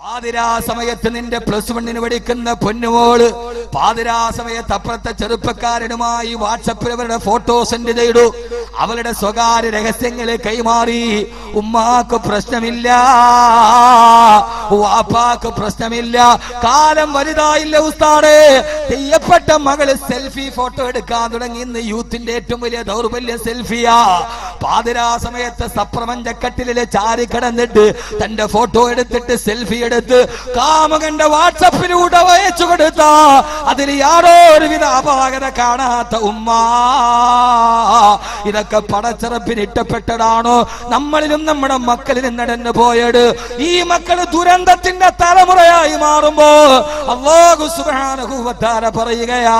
പാതിരാ സമയത്ത് നിന്റെ +1 പഠിക്കുന്ന പൊന്നുമോള് പാതിരാ സമയത്ത് അപ്പുറത്തെ ചെറുപ്പക്കാരനുമായി വാട്സപ്പിൽ അവരുടെ ഫോട്ടോ സെൻഡ് ചെയ്തു. അവളുടെ സ്വകാര്യ രഹസ്യങ്ങളെ കൈമാറി. ഉമ്മാക്ക് പ്രശ്നമില്ല, വാപ്പാക്ക് പ്രശ്നമില്ല. കാലം വലുതായില്ല ഉസ്താദേ. ചെയ്യപ്പെട്ട മകള് സെൽഫി ഫോട്ടോ എടുക്കാൻ തുടങ്ങി. ഇന്ന് യൂത്തിന്റെ ഏറ്റവും വലിയ ദൗർബല്യം സെൽഫിയാ. പാതിരാ സമയത്ത് സപ്രപഞ്ചക്കട്ടിലെ ചാരി കിടന്നിട്ട് തന്റെ ഫോട്ടോ എടുത്തിട്ട് സെൽഫി എടുത്ത് കാമുകന്റെ വാട്സപ്പിലൂടെ അയച്ചു കൊടുത്ത അതിൽ യാതൊരുവിധ അപാകത കാണാത്ത ഉമ്മ. ഇതൊക്കെ പടച്ചിറപ്പിന് ഇഷ്ടപ്പെട്ടതാണോ? നമ്മളിലും നമ്മുടെ മക്കളിലും നടന്നു പോയത്. ഈ മക്കള് ദുരന്തത്തിന്റെ തലമുറയായി മാറുമ്പോ അല്ലാഹു സുബ്ഹാനഹു വ തആല പറയുകയാ,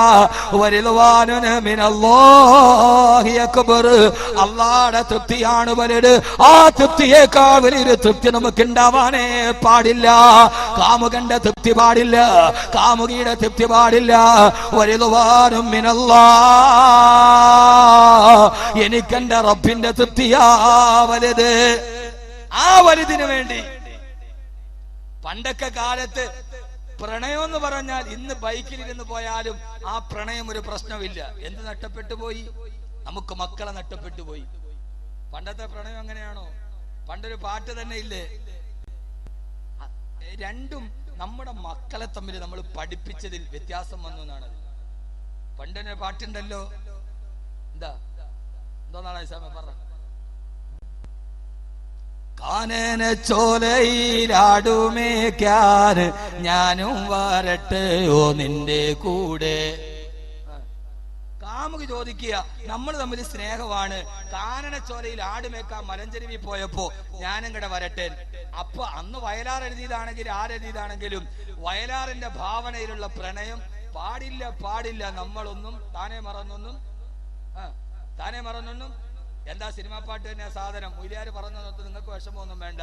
വരിദ്വാനുൻ മിനല്ലാഹി അക്ബർ. അല്ലാഹുവിന്റെ തൃപ്തിയാണ് വലുത്. ആ തൃപ്തിയേക്കാൾ വലിയൊരു തൃപ്തി നമുക്ക് ഉണ്ടാവാനേ പാടില്ല. കാമുകന്റെ തൃപ്തി പാടില്ല, കാമുകിയുടെ തൃപ്തി പാടില്ല. വരിദ്വാനുൻ മിനല്ലാഹ്, എനിക്കെന്റെ റബ്ബിന്റെ തൃപ്തിയാ വലുത്. ആ വലുതിന് വേണ്ടി പണ്ടൊക്കെ കാലത്ത് പ്രണയം എന്ന് പറഞ്ഞാൽ ഇന്ന് ബൈക്കിലിരുന്ന് പോയാലും ആ പ്രണയം ഒരു പ്രശ്നമില്ല. എന്ത് നഷ്ടപ്പെട്ടു പോയി? നമുക്ക് മക്കളെ നഷ്ടപ്പെട്ടു പോയി. പണ്ടത്തെ പ്രണയം അങ്ങനെയാണോ? പണ്ടൊരു പാട്ട് തന്നെ ഇല്ലേ? രണ്ടും നമ്മുടെ മക്കളെ തമ്മിൽ നമ്മൾ പഠിപ്പിച്ചതിൽ വ്യത്യാസം വന്നു എന്നാണ്. പണ്ടൊരു പാട്ടുണ്ടല്ലോ, എന്തോന്നാണ് പറ, കാനന ചോലയിലാടുമേക്കാൻ ഞാനും വരട്ടെയോ നിന്റെ കൂടെ. കാമുകി ചോദിക്കുക, നമ്മൾ തമ്മിൽ സ്നേഹമാണ്, കാനന ചോലയിൽ ആടുമേക്കാൻ മലഞ്ചെരുവി പോയപ്പോ ഞാനും കൂടെ വരട്ടെ. അപ്പൊ അന്ന് വയലാർ എഴുതിയതാണെങ്കിലും ആരെഴുതിയതാണെങ്കിലും വയലാറിന്റെ ഭാവനയിലുള്ള പ്രണയം പാടില്ല പാടില്ല. നമ്മളൊന്നും താനെ മറന്നൊന്നും എന്താ സിനിമാ പാട്ട് തന്നെ സാധനം. മൊയ്ലിയാർ പറഞ്ഞു നോക്ക്, നിങ്ങൾക്ക് വിഷമമൊന്നും വേണ്ട.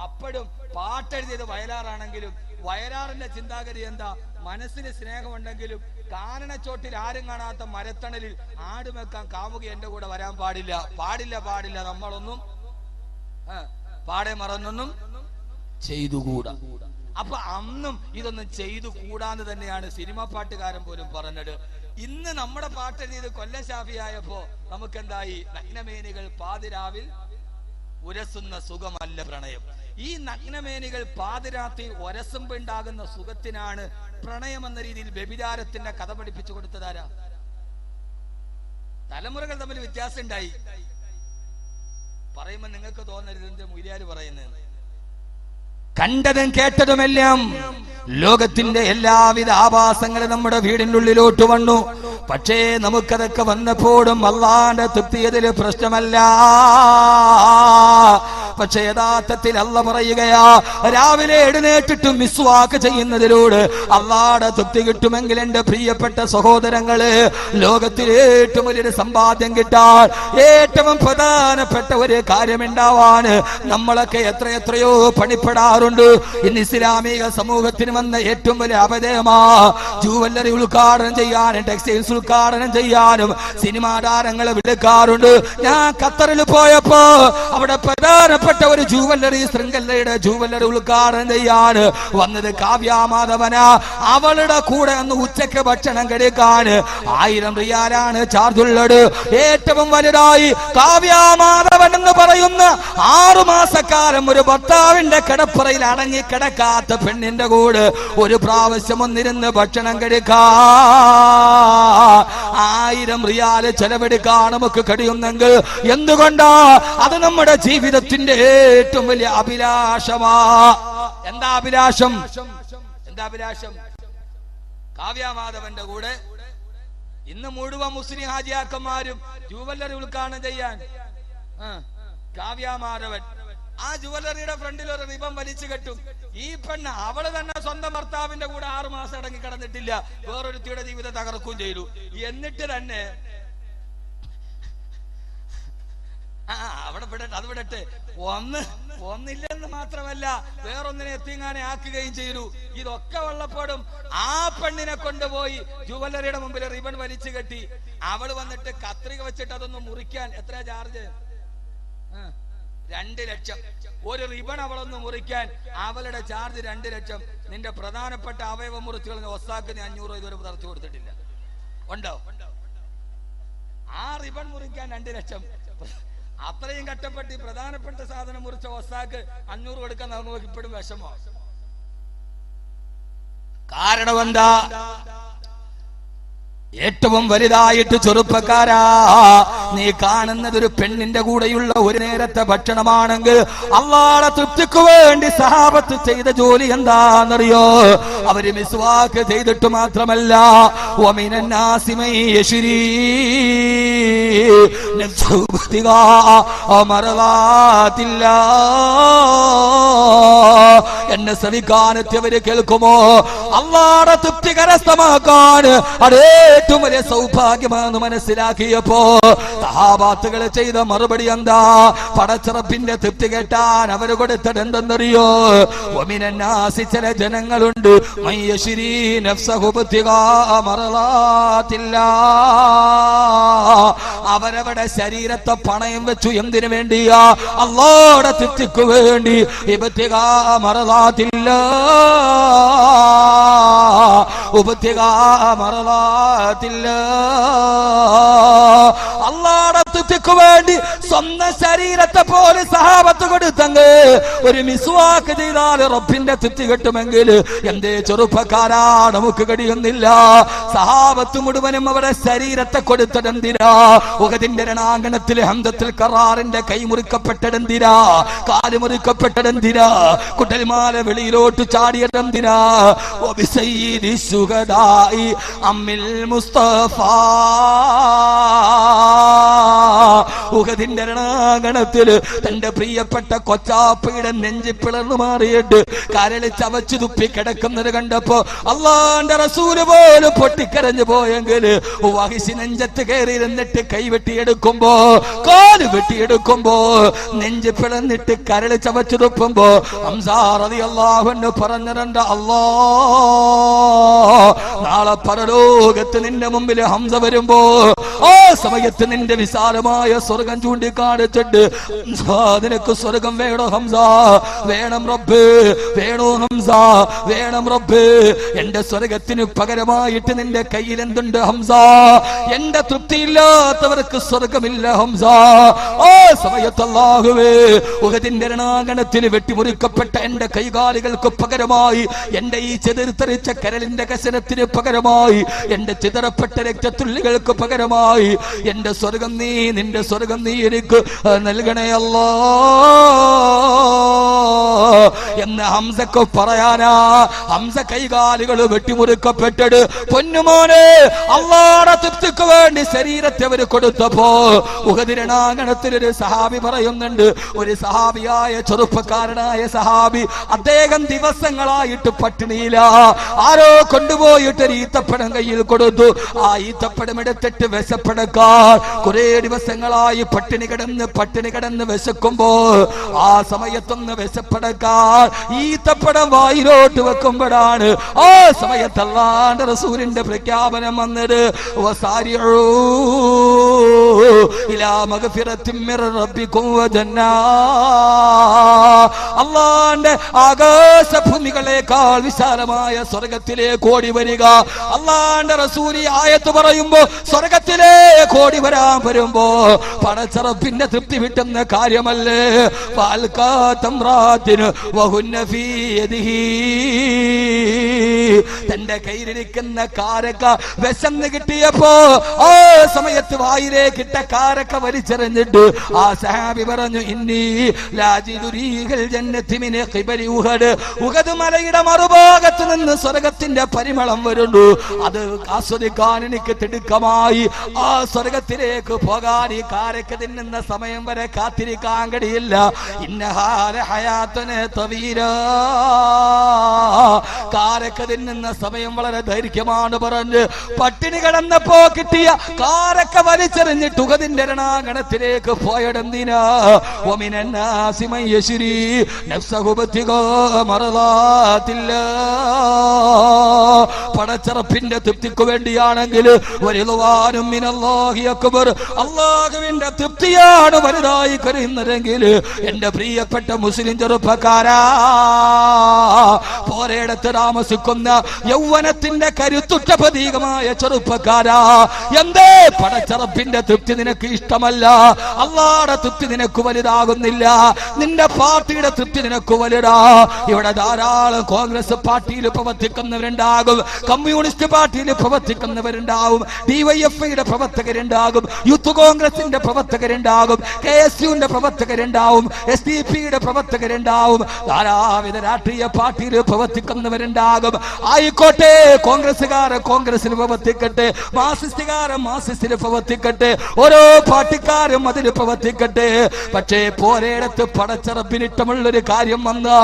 അപ്പോഴും പാട്ടെഴുതിയത് വയലാറാണെങ്കിലും വയലാറിന്റെ ചിന്താഗതി എന്താ? മനസ്സിന് സ്നേഹമുണ്ടെങ്കിലും കാനനച്ചോട്ടിൽ ആരും കാണാത്ത മരത്തണലിൽ ആടുമെക്കാൻ കാമുകി എന്റെ കൂടെ വരാൻ പാടില്ല, പാടില്ല പാടില്ല. നമ്മളൊന്നും പാടെ മറന്നൊന്നും ചെയ്തുകൂടാ. അപ്പൊ അന്നും ഇതൊന്നും ചെയ്തു കൂടാന്ന് തന്നെയാണ് സിനിമാ പാട്ടുകാരൻ പോലും പറഞ്ഞത്. ഇന്ന് നമ്മുടെ പാട്ടെഴുതിയത് കൊല്ലം ഷാഫിയായപ്പോ നമുക്കെന്തായി? നഗ്നമേനികൾ പാതിരാവിൽ ഉരസുന്ന സുഖമല്ല പ്രണയം. ഈ നഗ്നമേനികൾ പാതിരാത്രി ഒരസുമ്പ് ഉണ്ടാകുന്ന സുഖത്തിനാണ് പ്രണയം എന്ന രീതിയിൽ വ്യഭിചാരത്തിന്റെ കഥ പഠിപ്പിച്ചു കൊടുത്തതാരാ? തലമുറകൾ തമ്മിൽ വ്യത്യാസം ഉണ്ടായി. പറയുമ്പോ നിങ്ങൾക്ക് തോന്നരുത് എന്ത് മൊയ്ലിയാർ പറയുന്നത്. കണ്ടതും കേട്ടതുമെല്ലാം ലോകത്തിന്റെ എല്ലാവിധ ആഭാസങ്ങളും നമ്മുടെ വീടിന്റെ ഉള്ളിലോട്ട് വന്നു. പക്ഷേ നമുക്കതൊക്കെ വന്നപ്പോഴും അല്ലാഹുവിന്റെ തൃപ്തി അതിൽ പ്രശ്നമല്ല. പക്ഷെ യഥാർത്ഥത്തിൽ അല്ലാഹ് പറയുകയാ, രാവിലെ എഴുന്നേറ്റിട്ട് മിസ്വാക്ക് ചെയ്യുന്നതിലൂടെ അല്ലാഹുവിന്റെ തൃപ്തി കിട്ടുമെങ്കിൽ എന്റെ പ്രിയപ്പെട്ട സഹോദരങ്ങള്, ലോകത്തിലെ ഏറ്റവും വലിയൊരു സമ്പാദ്യം കിട്ടാൻ ഏറ്റവും പ്രധാനപ്പെട്ട ഒരു കാര്യമുണ്ടാവാന് നമ്മളൊക്കെ എത്രയോ പണിപ്പെടാറുണ്ട്. ഇന്ന് ഇസ്ലാമിക സമൂഹത്തിന് വന്ന ഏറ്റവും വലിയ അപജയമാ. ജുവല്ലറി ഉദ്ഘാടനം ചെയ്യാനും ടെക്സ്റ്റൈൽസ് ഉദ്ഘാടനം ചെയ്യാനും സിനിമാ താരങ്ങളെ വിളിക്കാറുണ്ട്. ഞാൻ ഖത്തറിൽ പോയപ്പോ അവിടെ പ്രധാനപ്പെട്ട ഒരു ജുവല്ലറി ശൃംഖലയുടെ ജുവല്ലറി ഉദ്ഘാടനം ചെയ്യാൻ വന്നത് കാവ്യാമാധവനാ. അവളുടെ കൂടെ ഒന്ന് ഉച്ചയ്ക്ക് ഭക്ഷണം കഴിക്കാൻ 1000 റിയാലാണ് ചാർജ് ഉള്ളത്. ഏറ്റവും വലുതായി കാവ്യാമാധവൻ എന്ന് പറയുന്ന 6 മാസക്കാലം ഒരു ഭർത്താവിന്റെ കിടപ്പറയിൽ അടങ്ങി കിടക്കാത്ത പെണ്ണിന്റെ കൂടെ ഒരു പ്രാവശ്യം ഒന്നിരുന്ന് ഭക്ഷണം കഴിക്കാൻ 1000 റിയാല് ചെലവെടുക്കാൻ നമുക്ക് കഴിയുന്നെങ്കിൽ എന്തുകൊണ്ടാ? അത് നമ്മുടെ ജീവിതത്തിന്റെ ഏറ്റവും വലിയ അഭിലാഷമാ. എന്താ അഭിലാഷം? കാവ്യാമാധവന്റെ കൂടെ ഇന്ന് മുഴുവൻ മുസ്ലിം ഹാജിയാക്കന്മാരും ജുവല്ലറി ഉദ്ഘാടനം ചെയ്യാൻ കാവ്യാമാധവൻ ആ ജുവല്ലറിയുടെ ഫ്രണ്ടിൽ ഒരു റിബൺ വലിച്ചു കെട്ടും. ഈ പെണ്ണ് അവള് തന്നെ സ്വന്തം ഭർത്താവിന്റെ കൂടെ 6 മാസം അടങ്ങി കിടന്നിട്ടില്ല, വേറൊരുത്തിയുടെ ജീവിതം തകർക്കുകയും ചെയ്തു. എന്നിട്ട് തന്നെ അവിടെ വിടട്ടെ, അത് വിടട്ടെ, ഒന്നില്ലെന്ന് മാത്രമല്ല വേറൊന്നിനെ എത്തിങ്ങാനെ ആക്കുകയും ചെയ്തു. ഇതൊക്കെ ഉള്ളപ്പോഴും ആ പെണ്ണിനെ കൊണ്ടുപോയി ജുവല്ലറിയുടെ മുമ്പിൽ റിബൺ വലിച്ചു കെട്ടി. അവള് വന്നിട്ട് കത്രിക വെച്ചിട്ട് അതൊന്ന് മുറിക്കാൻ എത്ര ചാർജ്? 2 ലക്ഷം. ഒരു റിബൺ അവളൊന്ന് മുറിക്കാൻ അവളുടെ ചാർജ് 2 ലക്ഷം. നിന്റെ പ്രധാനപ്പെട്ട അവയവം മുറിച്ചുകൾ ഒസാക്കിന് 500 ഇതുവരെ തറച്ചു കൊടുത്തിട്ടില്ല. ഉണ്ടോ? ആ റിബൺ മുറിക്കാൻ 2 ലക്ഷം. അത്രയും കഷ്ടപ്പെട്ട് പ്രധാനപ്പെട്ട സാധനം മുറിച്ച ഒസാക്ക് 500 കൊടുക്കാൻ നമുക്ക് ഇപ്പോഴും വിഷമോ? കാരണം എന്താ? ഏറ്റവും വലുതായിട്ട് ചെറുപ്പക്കാരാ, നീ കാണുന്നത് ഒരു പെണ്ണിന്റെ കൂടെയുള്ള ഒരു നേരത്തെ ഭക്ഷണമാണെങ്കിൽ അല്ലാഹുവിന്റെ തൃപ്തിക്ക് വേണ്ടി സഹാബത്ത് ചെയ്ത ജോലി എന്താണെന്നറിയോ? അവര് മിസ്വാക്ക് ചെയ്തിട്ട് മാത്രമല്ല, വമിനൻ നാസി മൻ യശ്രീ നഫ്സഹു ഇബ്തിഗാ മർളാത്തില്ലാ. എന്നെ ശ്രവിക്കാനെത്തിയവര് കേൾക്കുമോ? അല്ലാഹുവിന്റെ തൃപ്തി കരസ്ഥമാക്കാൻ അതേ ഏറ്റവും വലിയ സൗഭാഗ്യമാണെന്ന് മനസ്സിലാക്കിയപ്പോ സഹാബാത്തുകൾ ചെയ്ത മറുപടി എന്താ? പടച്ചറപ്പിന്റെ തൃപ്തി കേട്ടാൻ അവര് കൊടുത്തത് എന്തെന്നറിയോ? വമിനന്നാസി, ചില ജനങ്ങളുണ്ട്, മൻ യശ്രീ നഫ്സഹു ഇബ്തിഗാ മർളാത്തില്ലാ. അവരവരുടെ ശരീരത്തെ പണയം വെച്ചു. എന്തിനു വേണ്ടിയാ? അല്ലാഹുവിന്റെ തൃപ്തിക്ക് വേണ്ടി. ഇബ്തിഗാ മർളാത്തില്ലാ, ഇബ്തിഗാ മർളാത്തില്ലാ. അല്ലാഹുവിന്റെ തൃപ്തിക്ക് വേണ്ടി സ്വന്തം ശരീരത്തെ പോലെ സഹാബത്ത് കൊടുത്തെങ്കിൽ ഒരു മിസ്വാക്ക് ചെയ്താൽ റബ്ബിന്റെ തൃപ്തി കിട്ടുമെങ്കിൽ എന്തേ ചെറുപ്പക്കാരാ നമുക്ക് കഴിയുന്നില്ല? സഹാബത്ത് മുഴുവനും അവരുടെ ശരീരത്തെ കൊടുത്തതെന്തിനാ? ഉഹദിന്റെ രണാങ്കണത്തിൽ ഹംദത്തുൽ ഖറാറിന്റെ കൈ മുറിക്കപ്പെട്ടതെന്തിനാ? കാല് മുറിക്കപ്പെട്ടതെന്തിനാ? കുട്ടൽമാല വെളിയിലോട്ട് ചാടിയതെന്തിനാ? വബിസയ്യിദി ശുഹദാഇ അമ്മിൽ മുസ്തഫ. ഉഹദിന്റെ രണാങ്കണത്തിൽ തന്റെ പ്രിയപ്പെട്ട കൊച്ചാപ്പയുടെ നെഞ്ചി പിളർന്നു മാറിയിട്ട് കരളി ചവച്ചു തുപ്പി കിടക്കുന്നത് കണ്ടപ്പോ അല്ലാഹുവിന്റെ റസൂല് പോലും പൊട്ടിക്കരഞ്ഞു പോയെങ്കിൽ വഹിഷി നെഞ്ചത്ത് കയറി ഇരുന്നിട്ട് കൈ വെട്ടിയെടുക്കുമ്പോ, കാല് വെട്ടിയെടുക്കുമ്പോ, നെഞ്ച് പിളർന്നിട്ട് കരളി ചവച്ചു തുപ്പുമ്പോ ഹംസാ റളിയല്ലാഹു അൻഹു പറഞ്ഞിട്ടുണ്ട്, അല്ലാ നാളെ പരലോകത്ത് നിന്റെ മുമ്പിൽ ഹംസ വരുമ്പോ ആ സമയത്ത് നിന്റെ വിശാലമായ സ്വർഗം ചൂണ്ടിക്കാണിച്ചിട്ട്, നിനക്ക് സ്വർഗം വേണോ ഹംസ? വേണം റബ്ബ്. വേണോ ഹംസ? വേണം റബ്ബ്. എന്റെ സ്വർഗത്തിന് പകരമായിട്ട് നിന്റെ കയ്യിൽ എന്തുണ്ട് ഹംസ? എന്റെ തൃപ്തിയില്ലാത്തവർക്ക് സ്വർഗമില്ല ഹംസ. ആ സമയത്ത് അല്ലാഹുവേ, ഉഹദിന്റെ രണാങ്കണത്തിൽ വെട്ടിമുറിക്കപ്പെട്ട എന്റെ കൈകാലുകൾക്ക് പകരമായി, എന്റെ ഈ ചെതിർത്തെറിച്ച കരളിന്റെ കശനത്തിന് പകരമായി, എന്റെ ചിതറപ്പെട്ട രക്തത്തുള്ളികൾക്ക് പകരമായി എന്റെ സ്വർഗം നീ, നിന്റെ സ്വർഗം നീ എനിക്ക് നൽകണേ അല്ലാ എന്ന് ഹംസക്ക് പറയാനാ. ഹംസ കൈകാലുകൾ വെട്ടിമുറിക്കപ്പെട്ടത് പൊന്നുമോനെ അല്ലാഹുവിന്റെ തൃപ്തിക്ക് വേണ്ടി ശരീരത്തെ അവർ കൊടുത്തപ്പോ ഉഹദ് രണാങ്കണത്തിൽ ഒരു സഹാബി പറയുന്നുണ്ട്, ഒരു സഹാബിയായ ചെറുപ്പക്കാരനായ സഹാബി, അദ്ദേഹം ദിവസങ്ങളായിട്ട് പട്ടിണിയില. ആരോ കൊണ്ടുപോയിട്ട് ഒരു ഈത്തപ്പഴം കയ്യിൽ കൊടുത്തു. ആ ഈത്തപ്പഴം എടുത്തിട്ട് വിശപ്പടക്കാൻ കുറെ ദിവസങ്ങളായി പട്ടിണി കിടന്ന് വിശക്കുമ്പോ ആ സമയത്തൊന്ന് വിശപ്പടക്കാൻ ഈത്തപ്പഴം വായിലോട്ട് വെക്കുമ്പോഴാണ് ആ സമയത്ത് അല്ലാഹുവിന്റെ റസൂലിന്റെ പ്രഖ്യാപനം വന്നത്, വസാരിഉ ഇലാ മഗ്ഫിറത്തിൻ മിർ റബ്ബികും വജന്നാ. അല്ലാഹുവിന്റെ ആകാശഭൂമികളെക്കാൾ വിശാലമായ സ്വർഗത്തിലേക്ക് ഓടി വരിക. അല്ലാഹുവിന്റെ റസൂൽ ഈ ആയത്ത് പറയുമ്പോ സ്വർഗത്തിലേക്ക് ഓടി വരാൻ വരുമ്പോ പടച്ചറപ്പിന്റെ തൃപ്തി വിട്ടുന്ന കാര്യമല്ലേ. തന്റെ കയ്യിലിരിക്കുന്ന കാരക്ക വിശന്ന് കിട്ടിയപ്പോ ആ സമയത്ത് വായിലേക്കിട്ട കാരക്ക വലിച്ചെറിഞ്ഞിട്ട് ആ സഹാബി പറഞ്ഞു, ഇന്നി ലാജിദു റീഹൽ ജന്നത്തി മിൻ ഖിബലി ഉഹദ്. ഉഹദ് മലയുടെ മറുഭാഗത്ത് നിന്ന് സ്വർഗത്തിന്റെ പരിമളം വരുന്നു. അത് ആസ്വദിക്കാൻ എനിക്ക് തിടുക്കമായി. ആ സ്വർഗത്തിലേക്ക് പോകാൻ ഈ കാരക്ക തിന്നുന്ന സമയം വരെ കാത്തിരിക്കാൻ കഴിയില്ല. ഇന്നഹാല ഹയാത്തുന തവീല. കാരക്ക തിന്നുന്ന സമയം വളരെ ദൈർഘ്യമാണ് പറഞ്ഞ് പട്ടിണി കിടന്നപ്പോ കിട്ടിയ കാരക്ക വലിച്ചെറിഞ്ഞിട്ട് ഉഹദിന്റെ രണാങ്കണത്തിലേക്ക് പോയതെന്തിനാ? വമിനന്നാസി മൻ യശ്രീ നഫ്സഹു ഇബ്തിഗാ മർളാത്തില്ലാ. പടച്ചറപ്പിന്റെ തൃപ്തിക്ക് വേണ്ടിയാണെങ്കിൽ വരിളുവാനും മിനല്ലാഹി അക്ബർ, അല്ലാഹുവിന്റെ തൃപ്തിയാണ് വലുതായി കരുതുന്നതെങ്കിൽ എന്റെ പ്രിയപ്പെട്ട മുസ്ലിം ചെറുപ്പക്കാരാ, പോരയിടത്ത് താമസിക്കുന്ന യൗവനത്തിന്റെ കരുത്തുറ്റ പ്രതീകമായ ചെറുപ്പക്കാരാ, എന്തേ പടച്ചറപ്പിന്റെ തൃപ്തി നിനക്ക് ഇഷ്ടമല്ല? അല്ലാഹുവിന്റെ തൃപ്തി നിനക്ക് വലുതാകുന്നില്ല, നിന്റെ പാർട്ടിയുടെ തൃപ്തി നിനക്ക് വലുതാ. ഇവിടെ ധാരാളം കോൺഗ്രസ് പാർട്ടിയിൽ പ്രവർത്തിക്കുന്നവരുണ്ടാകും, കമ്മ്യൂണിസ്റ്റ് പാർട്ടിയിൽ പ്രവർത്തിക്കുന്നവരുണ്ടാകും, ഡിവൈഎഫ്ഐയുടെ പ്രവർത്തകരുണ്ടാകും, യൂത്ത് കോൺഗ്രസിന്റെ പ്രവർത്തകരുണ്ടാകും, KSUവിന്റെ പ്രവർത്തകരുണ്ടാവും, SDP-യുടെ പ്രവർത്തകരുണ്ടാവും, ധാരാവിധ രാഷ്ട്രീയ പാർട്ടിയിൽ പ്രവർത്തിക്കുന്നവരുണ്ടാകും. ആയിക്കോട്ടെ, കോൺഗ്രസ്സുകാരൻ കോൺഗ്രസിൽ പ്രവർത്തിക്കട്ടെ, മാർക്സിസ്റ്റുകാരൻ മാർക്സിസ്റ്റിൽ പ്രവർത്തിക്കട്ടെ, ഓരോ പാർട്ടിക്കാരും അതിൽ പ്രവർത്തിക്കട്ടെ. പക്ഷേ പോരയിടത്ത് പടച്ചറപ്പിനിഷ്ടമുള്ളൊരു കാര്യം വന്ന്,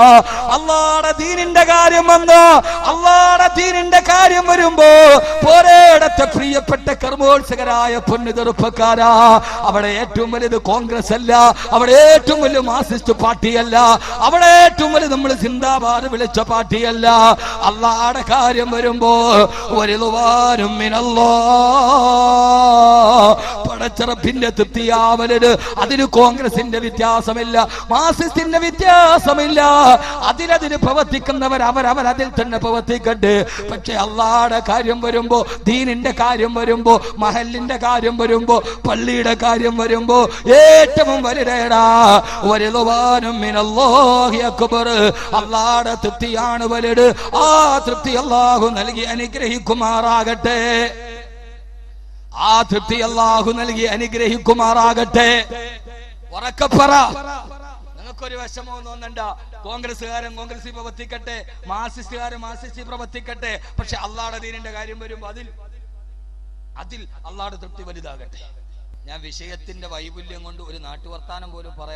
അല്ലാഹുവിന്റെ ദീനിന്റെ കാര്യം വന്ന്, അല്ലാഹുവിന്റെ ദീനിന്റെ കാര്യം വരുമ്പോ പോരയിടത്തെ പ്രിയപ്പെട്ട കർമ്മോത്സകരായ പൊന്നു ചെറുപ്പക്കാരാ, അവിടെ ഏറ്റവും വലുത് കോൺഗ്രസ് അല്ല, അവിടെ ഏറ്റവും വലിയ മാർക്സിസ്റ്റ് പാർട്ടിയല്ല, അവിടെ ഏറ്റവും വലിയ നമ്മൾ സിന്ദാബാദ് വിളിച്ച പാർട്ടിയല്ല. അല്ലാഹുവിന്റെ കാര്യം വരുമ്പോ വരിളുവാനും മിനല്ലാഹ്, പടച്ചറപ്പിന്റെ തൃപ്തിയാവലത്. അതിന് കോൺഗ്രസിന്റെ വ്യത്യാസമില്ല, മാർക്സിസ്റ്റിന്റെ വ്യത്യാസമില്ല, അതിന് പ്രവർത്തിക്കുന്നവർ അവരതിൽ തന്നെ പ്രവർത്തിക്കട്ടെ. പക്ഷെ അല്ലാഹുവിന്റെ കാര്യം വരുമ്പോ, ദീനിന്റെ കാര്യം വരുമ്പോ, മഹലിന്റെ കാര്യം വരുമ്പോ, പള്ളിയുടെ കാര്യം വരുമ്പോ ഏറ്റവും വലുതേടാ വരിളുവാനും മിനല്ലാഹി അക്ബർ, അല്ലാഹുവിന്റെ തൃപ്തിയാണ് വലുത്. ആ തൃപ്തി അല്ലാഹു നൽകി അനുഗ്രഹിക്കുമാറാകട്ടെ, ആ തൃപ്തി അല്ലാഹു നൽകി അനുഗ്രഹിക്കുമാറാകട്ടെ. ഉറക്കപ്പറ, നിങ്ങൾക്കൊരു വിഷമവും തോന്നണ്ട. കോൺഗ്രസ്സുകാരൻ കോൺഗ്രസിൽ പ്രവർത്തിക്കട്ടെ, മാർക്സിസ്റ്റുകാരൻ മാർക്സിസ്റ്റിൽ പ്രവർത്തിക്കട്ടെ, പക്ഷെ അല്ലാഹുവിന്റെ ദീനിന്റെ കാര്യം വരുമ്പോ അതിൽ അല്ലാഹുവിന്റെ തൃപ്തി വലുതാകട്ടെ. ഞാൻ വിഷയത്തിന്റെ വൈപുല്യം കൊണ്ട് ഒരു നാട്ടുവർത്താനം പോലും പറയാം.